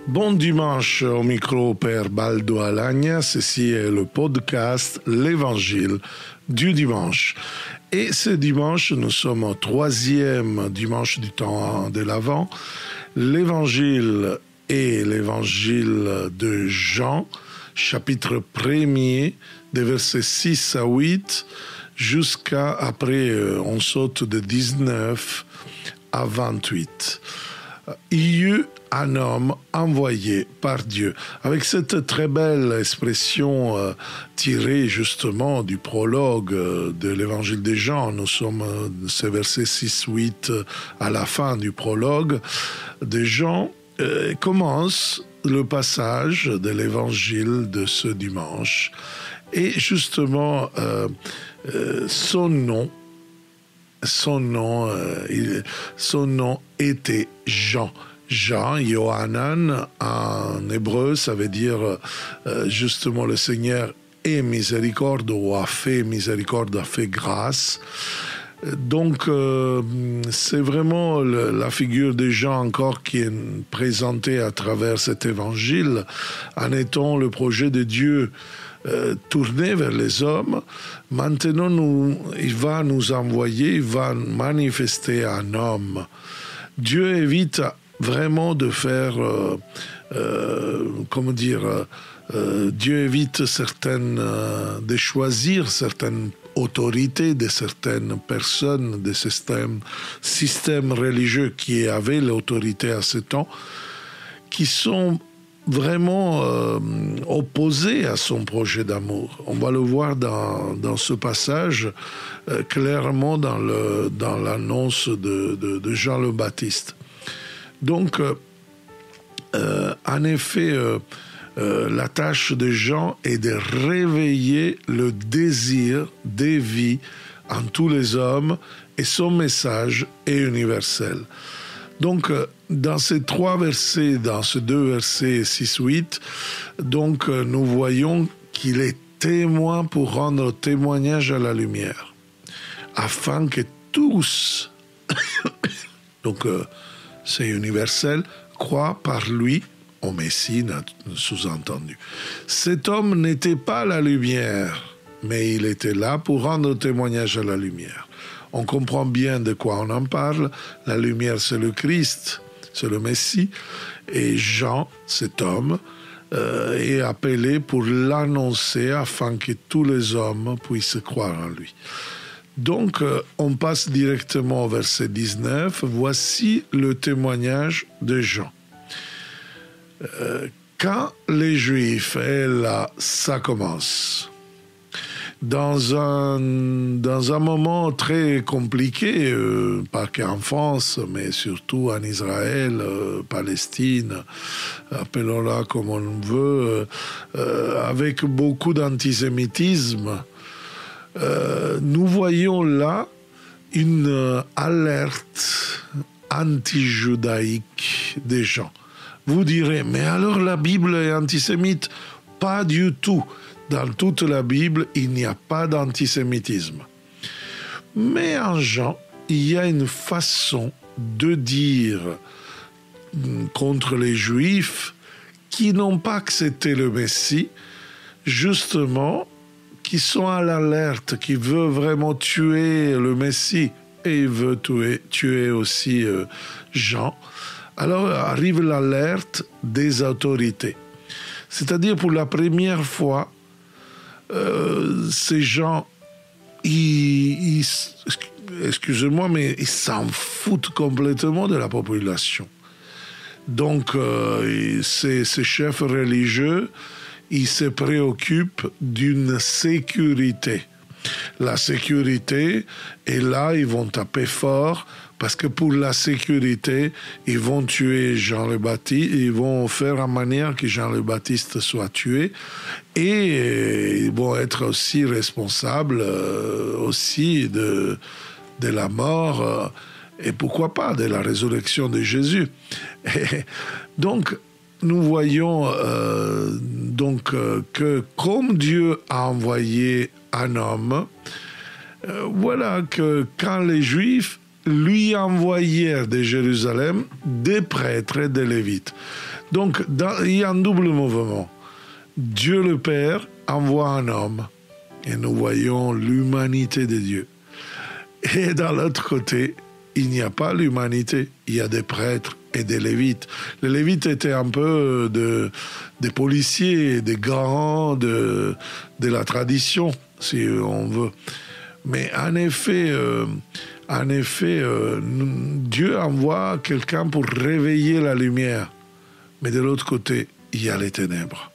Bon dimanche au micro Père Baldo Alagna, ceci est le podcast L'Évangile du dimanche. Et ce dimanche, nous sommes au 3e dimanche du temps de l'Avent. L'Évangile est l'Évangile de Jean, chapitre 1er, des versets 6 à 8, jusqu'à après, on saute de 19 à 28. Il y eut un homme envoyé par Dieu. Avec cette très belle expression tirée justement du prologue de l'évangile de Jean, nous sommes ces versets 6-8 à la fin du prologue de Jean, commence le passage de l'évangile de ce dimanche. Et justement, son nom était Jean. Jean, Yohanan, en hébreu, ça veut dire justement le Seigneur est miséricorde ou a fait miséricorde, a fait grâce. Donc, c'est vraiment la figure de Jean encore qui est présentée à travers cet évangile en étant le projet de Dieu tourné vers les hommes. Maintenant, il va nous envoyer, il va manifester un homme. Dieu évite vraiment de faire, Dieu évite de choisir certaines autorités de certaines personnes, de certains systèmes religieux qui avaient l'autorité à ce temps, qui sont vraiment opposés à son projet d'amour. On va le voir dans ce passage clairement dans l'annonce de Jean le Baptiste. Donc, en effet, la tâche de Jean est de réveiller le désir des vies en tous les hommes et son message est universel. Donc, dans ces deux versets 6-8, donc, nous voyons qu'il est témoin pour rendre témoignage à la lumière, afin que tous, donc c'est universel, croient par lui au Messie, sous-entendu. Cet homme n'était pas la lumière, mais il était là pour rendre témoignage à la lumière. On comprend bien de quoi on en parle. La lumière, c'est le Christ, c'est le Messie. Et Jean, cet homme, est appelé pour l'annoncer afin que tous les hommes puissent croire en lui. Donc, on passe directement au verset 19. Voici le témoignage de Jean. Quand les Juifs, et là, ça commence. Dans un moment très compliqué, pas qu'en France, mais surtout en Israël, Palestine, appelons-la comme on veut, avec beaucoup d'antisémitisme, nous voyons là une alerte anti-judaïque des gens. Vous direz, mais alors la Bible est antisémite? Pas du tout. Dans toute la Bible, il n'y a pas d'antisémitisme. Mais en Jean, il y a une façon de dire contre les Juifs qui n'ont pas accepté le Messie, justement, qui sont à l'alerte, qui veut vraiment tuer le Messie et il veut tuer aussi Jean. Alors arrive l'alerte des autorités. C'est-à-dire pour la première fois, ces gens, excusez-moi, mais ils s'en foutent complètement de la population. Donc, ces chefs religieux, ils se préoccupent d'une sécurité. La sécurité, et là, ils vont taper fort, parce que pour la sécurité, ils vont tuer Jean le Baptiste, ils vont faire en manière que Jean le Baptiste soit tué, et ils vont être aussi responsables aussi de la mort, et pourquoi pas de la résurrection de Jésus. Et donc, nous voyons que comme Dieu a envoyé un homme, voilà que quand les Juifs lui envoyèrent de Jérusalem des prêtres et des Lévites. Donc, il y a un double mouvement. Dieu le Père envoie un homme et nous voyons l'humanité de Dieu. Et d'un l'autre côté, il n'y a pas l'humanité, il y a des prêtres et des lévites. Les lévites étaient un peu des policiers, des garants de la tradition, si on veut. Mais en effet, Dieu envoie quelqu'un pour réveiller la lumière. Mais de l'autre côté, il y a les ténèbres.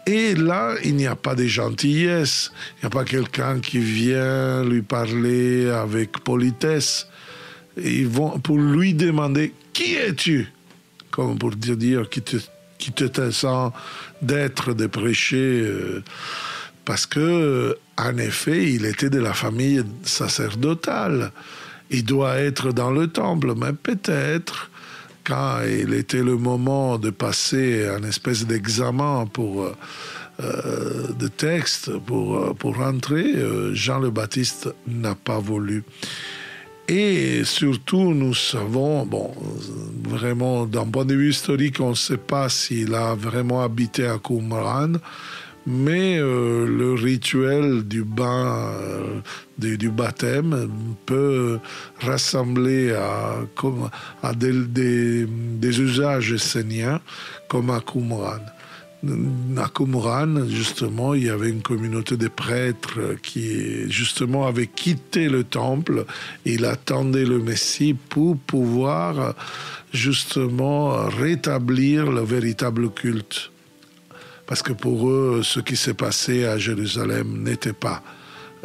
Et là, il n'y a pas de gentillesse, il n'y a pas quelqu'un qui vient lui parler avec politesse. Ils vont pour lui demander « Qui es-tu ?» Comme pour te dire qui te sent d'être, de prêcher. Parce que, en effet, il était de la famille sacerdotale. Il doit être dans le temple, mais peut-être quand il était le moment de passer un espèce d'examen de texte pour rentrer, Jean le Baptiste n'a pas voulu. Et surtout, nous savons, vraiment, d'un point de vue historique, on ne sait pas s'il a vraiment habité à Qumran, mais le rituel du bain, du baptême peut rassembler à des usages esséniens comme à Qumran. À Qumran, justement, il y avait une communauté de prêtres qui, justement, avait quitté le temple. Il attendait le Messie pour pouvoir, justement, rétablir le véritable culte. Parce que pour eux, ce qui s'est passé à Jérusalem n'était pas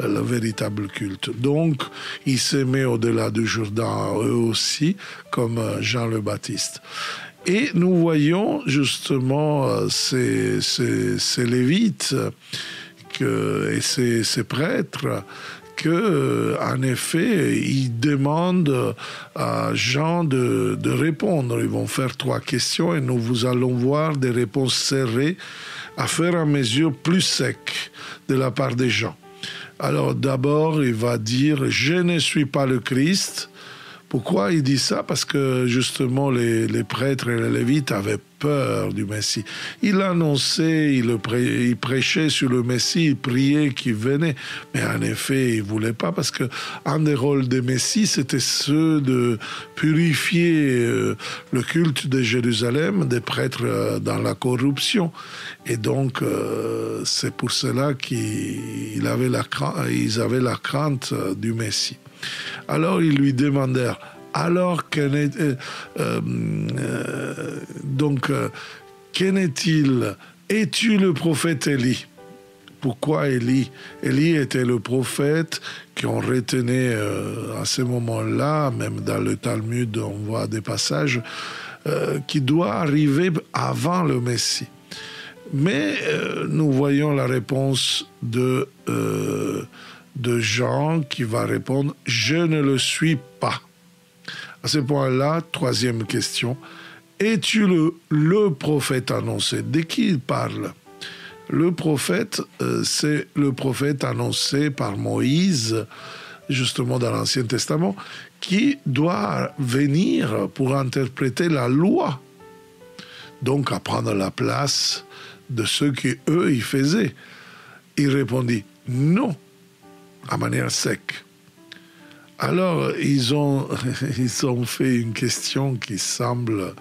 le véritable culte. Donc, ils s'aimaient au-delà du Jourdain, eux aussi, comme Jean le Baptiste. Et nous voyons justement ces lévites et ces prêtres qu'en effet, ils demandent à Jean de répondre. Ils vont faire 3 questions et nous allons voir des réponses serrées à faire à mesure plus secs de la part des gens. Alors d'abord, il va dire « Je ne suis pas le Christ ». Pourquoi il dit ça? Parce que justement les prêtres et les lévites avaient peur du Messie. Il annonçait, il prêchait sur le Messie, il priait qu'il venait. Mais en effet, il ne voulait pas parce qu'un des rôles des Messies, c'était ceux de purifier le culte de Jérusalem, des prêtres dans la corruption. Et donc, c'est pour cela qu'ils avaient la crainte du Messie. Alors ils lui demandèrent, qu'en est-il? Es-tu le prophète Élie? Pourquoi Élie? Élie était le prophète qu'on retenait à ce moment-là, même dans le Talmud, on voit des passages qui doit arriver avant le Messie. Mais nous voyons la réponse de Jean qui va répondre « Je ne le suis pas ». À ce point-là, 3e question, es-tu le prophète annoncé? De qui il parle? Le prophète, c'est le prophète annoncé par Moïse, justement dans l'Ancien Testament, qui doit venir pour interpréter la loi, donc à prendre la place de ceux qu'eux, ils faisaient. Il répondit « Non ». À manière sec. Alors, ils ont fait une question qui semble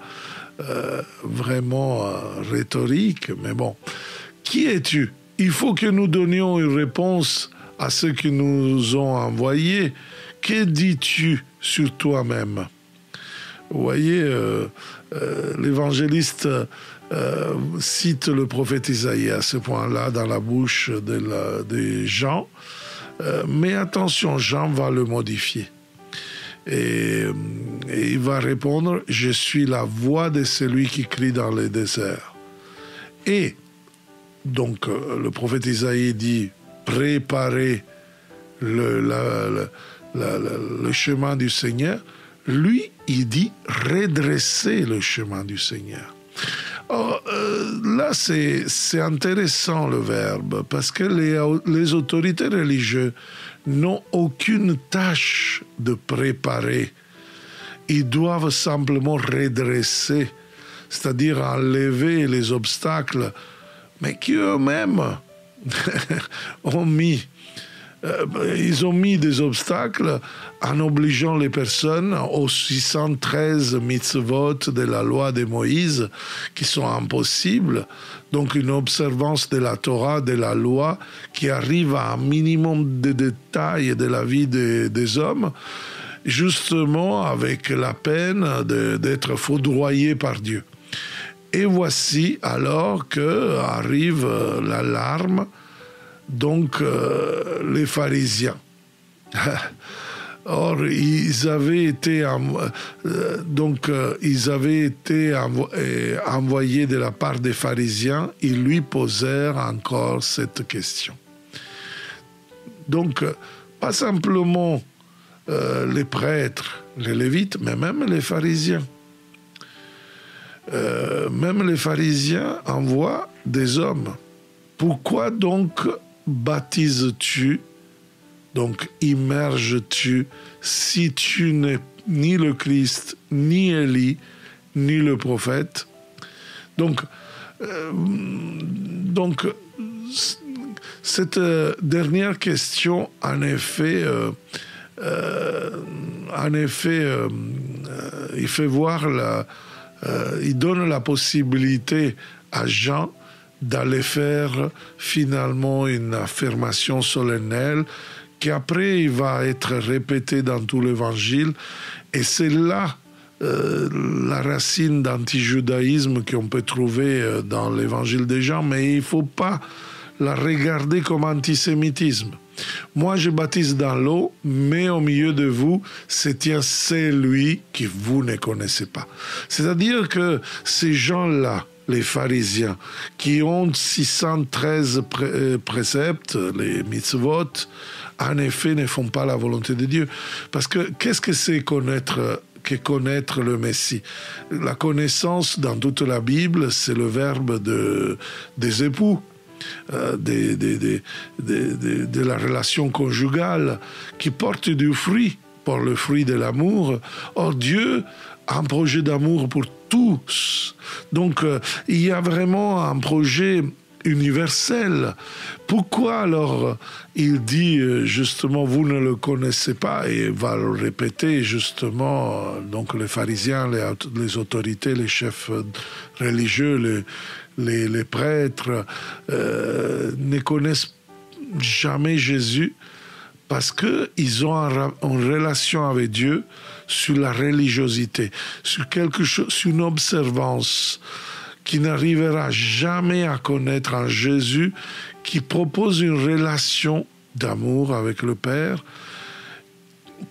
vraiment rhétorique, mais bon. Qui es-tu? Il faut que nous donnions une réponse à ceux qui nous ont envoyés. Que dis-tu sur toi-même? Vous voyez, l'évangéliste cite le prophète Isaïe à ce point-là dans la bouche de Jean. Mais attention, Jean va le modifier. Et il va répondre « Je suis la voix de celui qui crie dans le désert ». Et donc, le prophète Isaïe dit « Préparez le chemin du Seigneur ». Lui, il dit « Redressez le chemin du Seigneur ». Or, là, c'est intéressant le verbe, parce que les autorités religieuses n'ont aucune tâche de préparer. Ils doivent simplement redresser c'est-à-dire enlever les obstacles, mais qui eux-mêmes ils ont mis des obstacles en obligeant les personnes aux 613 mitzvot de la loi de Moïse qui sont impossibles. Donc une observance de la Torah, de la loi, qui arrive à un minimum de détails de la vie des hommes, justement avec la peine d'être foudroyé par Dieu. Et voici alors que arrive l'alarme. Donc, les pharisiens. Or, ils avaient été envoyés de la part des pharisiens. Ils lui posèrent encore cette question. Donc, pas simplement les prêtres, les lévites, mais même les pharisiens. Même les pharisiens envoient des hommes. Pourquoi donc baptises-tu, donc immerges-tu, si tu n'es ni le Christ, ni Élie, ni le prophète? Donc cette dernière question, en effet, il fait voir il donne la possibilité à Jean d'aller faire finalement une affirmation solennelle qui après il va être répétée dans tout l'évangile, et c'est là la racine d'antijudaïsme qu'on peut trouver dans l'évangile de Jean, mais il ne faut pas la regarder comme antisémitisme. Moi je baptise dans l'eau, mais au milieu de vous se tient celui que vous ne connaissez pas. C'est-à-dire que ces gens-là, les pharisiens, qui ont 613 préceptes, les mitzvot, en effet ne font pas la volonté de Dieu. Parce que qu'est-ce que c'est connaître le Messie? La connaissance dans toute la Bible, c'est le verbe des époux, de la relation conjugale qui porte du fruit, pour le fruit de l'amour. Or, Dieu a un projet d'amour pour tous. Donc, il y a vraiment un projet universel. Pourquoi alors il dit justement vous ne le connaissez pas, et va le répéter justement, donc les pharisiens, les autorités, les chefs religieux, les prêtres ne connaissent jamais Jésus parce qu'ils ont une relation avec Dieu sur la religiosité, sur quelque chose, sur une observance qui n'arrivera jamais à connaître un Jésus qui propose une relation d'amour avec le Père,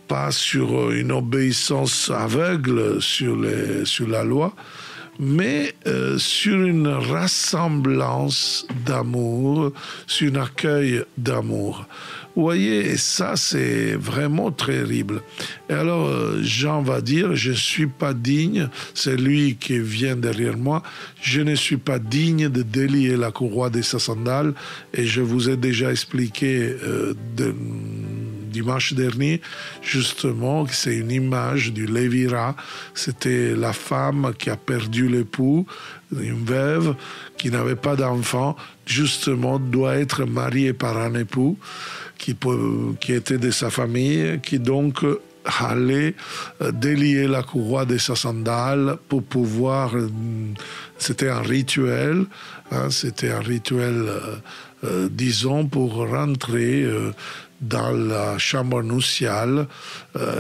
pas sur une obéissance aveugle sur la loi, mais sur une ressemblance d'amour, sur un accueil d'amour. Vous voyez, et ça, c'est vraiment terrible. Et alors, Jean va dire, je ne suis pas digne, c'est lui qui vient derrière moi, je ne suis pas digne de délier la courroie de sa sandale, et je vous ai déjà expliqué dimanche dernier, justement, que c'est une image du Lévira. C'était la femme qui a perdu l'époux, une veuve qui n'avait pas d'enfant, justement, doit être mariée par un époux qui était de sa famille, qui donc allait délier la courroie de sa sandale pour pouvoir... C'était un rituel, disons, pour rentrer dans la chambre nuptiale,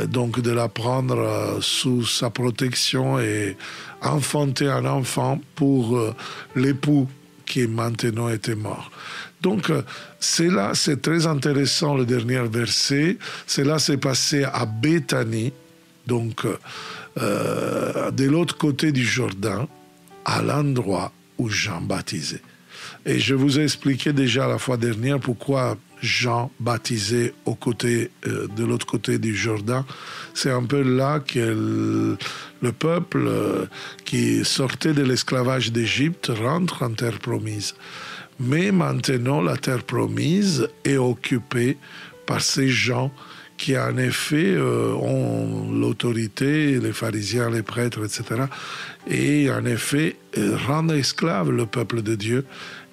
donc de la prendre sous sa protection et enfanter un enfant pour l'époux qui maintenant était mort. Donc, c'est très intéressant le dernier verset. Cela s'est passé à Béthanie, donc de l'autre côté du Jourdain, à l'endroit où Jean baptisait. Et je vous ai expliqué déjà la fois dernière pourquoi Jean baptisait de l'autre côté du Jourdain. C'est un peu là que le peuple qui sortait de l'esclavage d'Égypte rentre en terre promise. Mais maintenant, la terre promise est occupée par ces gens qui en effet ont l'autorité, les pharisiens, les prêtres, etc., et en effet rendent esclave le peuple de Dieu.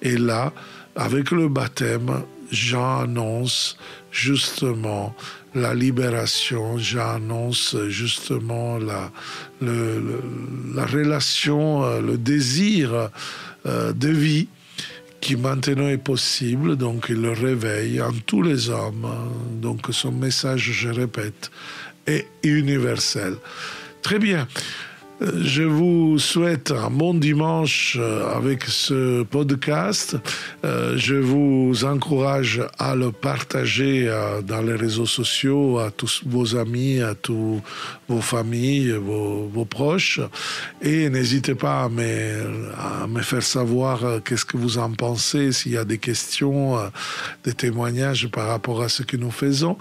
Et là, avec le baptême, Jean annonce justement la libération, j'annonce justement la relation, le désir de vie qui maintenant est possible, donc il le réveille en tous les hommes. Donc son message, je répète, est universel. Très bien. Je vous souhaite un bon dimanche avec ce podcast. Je vous encourage à le partager dans les réseaux sociaux, à tous vos amis, à tous vos familles, vos proches. Et n'hésitez pas à me faire savoir qu'est-ce que vous en pensez, s'il y a des questions, des témoignages par rapport à ce que nous faisons.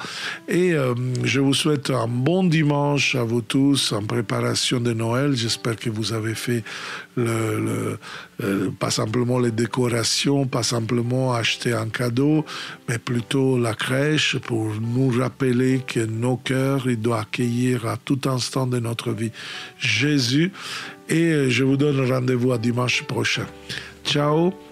Et je vous souhaite un bon dimanche à vous tous en préparation de Noël. J'espère que vous avez fait pas simplement les décorations, pas simplement acheter un cadeau, mais plutôt la crèche pour nous rappeler que nos cœurs, ils doivent accueillir à tout instant de notre vie Jésus. Et je vous donne rendez-vous à dimanche prochain. Ciao!